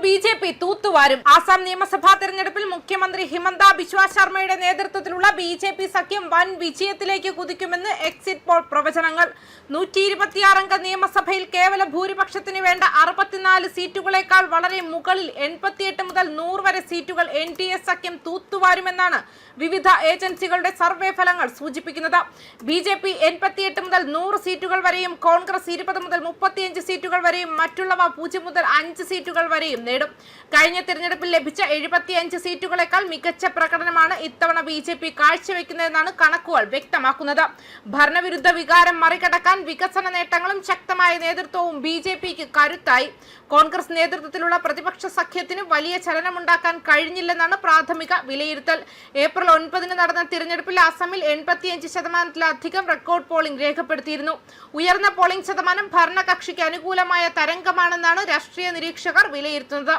BJP തൂത്തുവാരും. Assam നിയമസഭാ തെരഞ്ഞെടുപ്പിൽ മുഖ്യമന്ത്രി ഹിമന്ത ബിശ്വ ശർമ്മയുടെ നേതൃത്വത്തിലുള്ള ബി.ജെ.പി സഖ്യം വൻ വിജയത്തിലേക്ക് കുതിക്കുമെന്ന് എക്സിറ്റ് പോൾ പ്രവചനങ്ങൾ. 126 അംഗ നിയമസഭയിൽ കേവല ഭൂരിപക്ഷത്തിന് വേണ്ട 64 സീറ്റുകളേക്കാൾ വളരെ മുകളിൽ 88 മുതൽ 100 വരെ സീറ്റുകൾ എൻ.ഡി.എ സഖ്യം തൂത്തുവാരുമെന്നാണ് വിവിധ ഏജൻസികളുടെ സർവേ ഫലങ്ങൾ സൂചിപ്പിക്കുന്നത്. ബി.ജെ.പി 88 മുതൽ 100 സീറ്റുകൾ വരെയും കോൺഗ്രസ് 20 മുതൽ 35 സീറ്റുകൾ വരെയും മറ്റുള്ളവ 0 മുതൽ 5 സീറ്റുകൾ വരെയും നേടും. കഴിഞ്ഞ തിരഞ്ഞെടുപ്പിൽ ലഭിച്ച 75 സീറ്റുകളെക്കാൾ മികച്ച പ്രകടനമാണ് ഇത്തവണ ബി.ജെ.പി കാഴ്ചവെക്കുന്നതെന്നാണ് കണക്കുകൾ വ്യക്തമാക്കുന്നത്. ഭരണവിരുദ്ധ വികാരം മറികടക്കാൻ വികസന നേട്ടങ്ങളും ശക്തമായ നേതൃത്വവും ബി.ജെ.പിക്ക് കരുത്തായി. കോൺഗ്രസ് നേതൃത്വത്തിലുള്ള പ്രതിപക്ഷ സഖ്യത്തിന് വലിയ ചലനമുണ്ടാക്കാൻ കഴിഞ്ഞില്ലെന്നാണ് പ്രാഥമിക വിലയിരുത്തൽ. ഏപ്രിൽ 9 നടന്ന തിരഞ്ഞെടുപ്പിൽ അസമിൽ 85%-ലധികം റെക്കോർഡ് പോളിംഗ് രേഖപ്പെടുത്തിയിരുന്നു. ഉയർന്ന പോളിംഗ് ശതമാനം ഭരണകക്ഷിക്ക് അനുകൂലമായ തരംഗമാണെന്നാണ് രാഷ്ട്രീയ നിരീക്ഷകർ വിലയിരുത്തുന്നത്.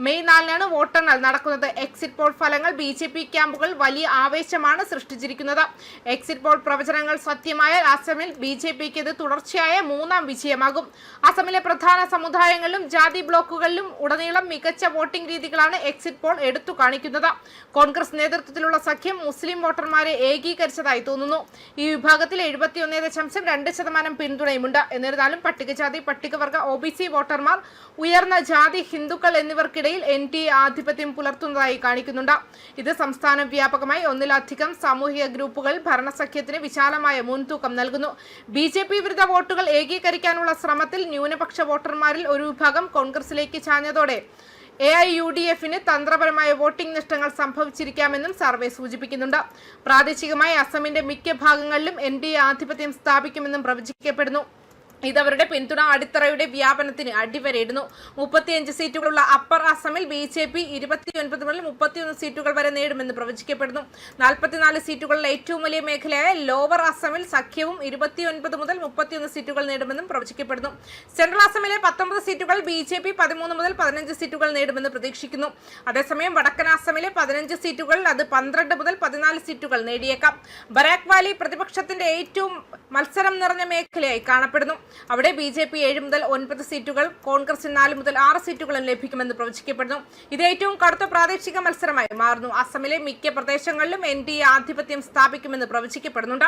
മെയ് 4 വോട്ടെണ്ണൽ നടക്കുന്നത്. എക്സിറ്റ് പോൾ ഫലങ്ങൾ ബി.ജെ.പി ക്യാമ്പുകൾ വലിയ ആവേശമാണ് സൃഷ്ടിച്ചിരിക്കുന്നത്. എക്സിറ്റ് പോൾ പ്രവചനങ്ങൾ സത്യമായാൽ അസമിൽ ബി.ജെ.പിക്ക് ഇത് തുടർച്ചയായ 3ാം വിജയമാകും. അസമിലെ പ്രധാന സമുദായങ്ങളിലും ജാതി ബ്ലോക്കുകളിലും ഉടനീളം മികച്ച വോട്ടിംഗ് രീതികളാണ് എക്സിറ്റ് പോൾ എടുത്തു കാണിക്കുന്നത്. കോൺഗ്രസ് നേതൃത്വത്തിലുള്ള സഖ്യം മുസ്ലിം വോട്ടർമാരെ ഏകീകരിച്ചതായി തോന്നുന്നു. ഈ വിഭാഗത്തിൽ 71.2% പിന്തുണയുമുണ്ട്. എന്നിരുന്നാലും പട്ടികജാതി, പട്ടികവർഗ, ഒ.ബി.സി വോട്ടർമാർ, ഉയർന്ന ജാതി, ഹിന്ദുക്കൾ എന്നിവർക്കിടയിൽ എൻ.ഡി.എ ആധിപത്യം പുലർത്തുന്നതായി കാണിക്കുന്നുണ്ട്. ഇത് സംസ്ഥാന വ്യാപകമായി ഒന്നിലധികം സാമൂഹിക ഗ്രൂപ്പുകൾ ഭരണസഖ്യത്തിന് വിശാലമായ മുൻതൂക്കം നൽകുന്നു. ബി.ജെ.പി വിരുദ്ധ വോട്ടുകൾ ഏകീകരിക്കാനുള്ള ശ്രമത്തിൽ ന്യൂനപക്ഷ വോട്ടർമാരിൽ ഒരു വിഭാഗം കോൺഗ്രസിലേക്ക് ചാഞ്ഞതോടെ AIUDFന് തന്ത്രപരമായ വോട്ടിംഗ് നഷ്ടങ്ങൾ സംഭവിച്ചിരിക്കാമെന്നും സർവേ സൂചിപ്പിക്കുന്നുണ്ട്. പ്രാദേശികമായി അസമിന്റെ മിക്ക ഭാഗങ്ങളിലും എൻ.ഡി.എ ആധിപത്യം സ്ഥാപിക്കുമെന്നും പ്രവചിക്കപ്പെടുന്നു. ഇതവരുടെ പിന്തുണ അടിത്തറയുടെ വ്യാപനത്തിന് അടിവരയിടുന്നു. 35 സീറ്റുകളുള്ള അപ്പർ അസമിൽ ബി.ജെ.പി 29 മുതൽ 31 സീറ്റുകൾ വരെ നേടുമെന്ന് പ്രവചിക്കപ്പെടുന്നു. 44 സീറ്റുകളുള്ള ഏറ്റവും വലിയ മേഖലയായ ലോവർ അസമിൽ സഖ്യവും 29 മുതൽ 31 സീറ്റുകൾ നേടുമെന്നും പ്രവചിക്കപ്പെടുന്നു. സെൻട്രൽ അസമിലെ 19 സീറ്റുകൾ ബി.ജെ.പി 13 മുതൽ 15 സീറ്റുകൾ നേടുമെന്ന് പ്രതീക്ഷിക്കുന്നു. അതേസമയം വടക്കൻ അസമിലെ 15 സീറ്റുകളിൽ അത് 12 മുതൽ 14 സീറ്റുകൾ നേടിയേക്കാം. ബരാക് വാലി പ്രതിപക്ഷത്തിന്റെ ഏറ്റവും മത്സരം നിറഞ്ഞ മേഖലയായി കാണപ്പെടുന്നു. അവിടെ ബി.ജെ.പി 7 മുതൽ 9 സീറ്റുകൾ, കോൺഗ്രസിന് 4 മുതൽ 6 സീറ്റുകളും ലഭിക്കുമെന്ന് പ്രവചിക്കപ്പെടുന്നു. ഇത് ഏറ്റവും കടുത്ത പ്രാദേശിക മത്സരമായി മാറുന്നു. അസമിലെ മിക്ക പ്രദേശങ്ങളിലും എൻ.ഡി.എ ആധിപത്യം സ്ഥാപിക്കുമെന്ന് പ്രവചിക്കപ്പെടുന്നുണ്ട്.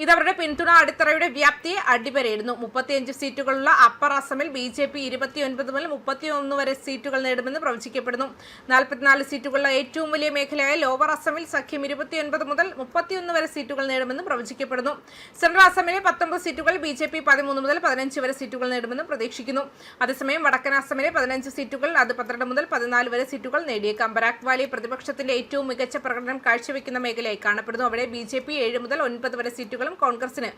ഇതവരുടെ പിന്തുണ അടിത്തറയുടെ വ്യാപ്തിയെ അടിവരയിടുന്നു. 35 സീറ്റുകളുള്ള അപ്പർ അസമിൽ ബി.ജെ.പി 29 മുതൽ 31 വരെ സീറ്റുകൾ നേടുമെന്ന് പ്രവചിക്കപ്പെടുന്നു. 44 സീറ്റുകളുള്ള ഏറ്റവും വലിയ മേഖലയായ ലോവർ അസമിൽ സഖ്യം 29 മുതൽ 31 വരെ സീറ്റുകൾ നേടുമെന്ന് പ്രവചിക്കപ്പെടുന്നു. സെൻട്രൽ അസമിലെ 19 സീറ്റുകൾ ബി.ജെ.പി 13 മുതൽ 15 വരെ സീറ്റുകൾ നേടുമെന്ന് പ്രതീക്ഷിക്കുന്നു. അതേസമയം വടക്കൻ അസമിലെ 15 സീറ്റുകൾ അത് 12 മുതൽ 14 വരെ സീറ്റുകൾ നേടിയേക്കാം. ബരാക് വാലി പ്രതിപക്ഷത്തിന്റെ ഏറ്റവും മികച്ച പ്രകടനം കാഴ്ചവെക്കുന്ന മേഖലയായി കാണപ്പെടുന്നു. അവിടെ ബി.ജെ.പി 7 മുതൽ 9 വരെ സീറ്റുകളും കോൺഗ്രസിന്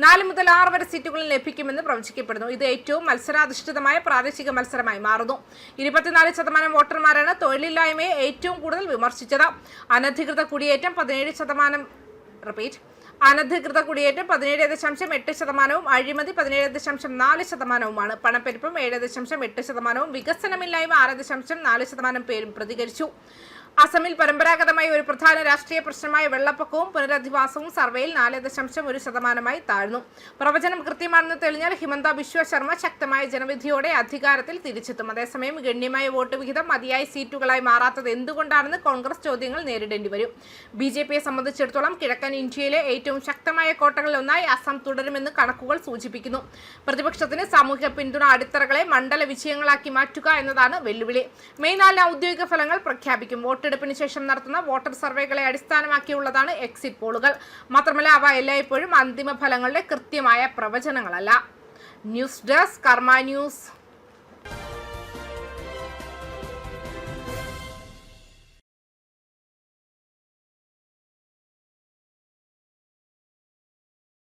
4 മുതൽ 6 വരെ സീറ്റുകളും ലഭിക്കുമെന്ന് പ്രവചിക്കപ്പെടുന്നു. ഇത് ഏറ്റവും മത്സരാധിഷ്ഠിതമായ പ്രാദേശിക മത്സരമായി മാറുന്നു. 24% വോട്ടർമാരാണ് തൊഴിലില്ലായ്മയെ ഏറ്റവും കൂടുതൽ വിമർശിച്ചത്. അനധികൃത കുടിയേറ്റം 17%. അനധികൃത കുടിയേറ്റം 17.8%, അഴിമതി 17.4%, പണപ്പെരുപ്പം 7.8%, വികസനമില്ലായ്മ 6.4% പേരും പ്രതികരിച്ചു. അസമിൽ പരമ്പരാഗതമായി ഒരു പ്രധാന രാഷ്ട്രീയ പ്രശ്നമായ വെള്ളപ്പൊക്കവും പുനരധിവാസവും സർവേയിൽ 4.1% താഴ്ന്നു. പ്രവചനം കൃത്യമാണെന്ന് തെളിഞ്ഞാൽ ഹിമന്ത ബിശ്വ ശർമ്മ ശക്തമായ ജനവിധിയോടെ അധികാരത്തിൽ തിരിച്ചെത്തും. അതേസമയം ഗണ്യമായ വോട്ട് വിഹിതം മതിയായ സീറ്റുകളായി മാറാത്തത് എന്തുകൊണ്ടാണെന്ന് കോൺഗ്രസ് ചോദ്യങ്ങൾ നേരിടേണ്ടി വരും. ബി.ജെ.പിയെ സംബന്ധിച്ചിടത്തോളം കിഴക്കൻ ഇന്ത്യയിലെ ഏറ്റവും ശക്തമായ കോട്ടകളിലൊന്നായി അസം തുടരുമെന്ന് കണക്കുകൾ സൂചിപ്പിക്കുന്നു. പ്രതിപക്ഷത്തിന് സാമൂഹിക പിന്തുണ അടിത്തറകളെ മണ്ഡല വിജയങ്ങളാക്കി മാറ്റുക എന്നതാണ് വെല്ലുവിളി. മെയ് 4 ഔദ്യോഗിക ഫലങ്ങൾ പ്രഖ്യാപിക്കും. വോട്ടെടുപ്പിന് ശേഷം നടത്തുന്ന വോട്ടർ സർവേകളെ അടിസ്ഥാനമാക്കിയുള്ളതാണ് എക്സിറ്റ് പോളുകൾ. മാത്രമല്ല അവ എല്ലായ്പ്പോഴും അന്തിമ ഫലങ്ങളുടെ കൃത്യമായ പ്രവചനങ്ങളല്ല. ന്യൂസ് ഡെസ്ക് കർമ്മ ന്യൂസ്.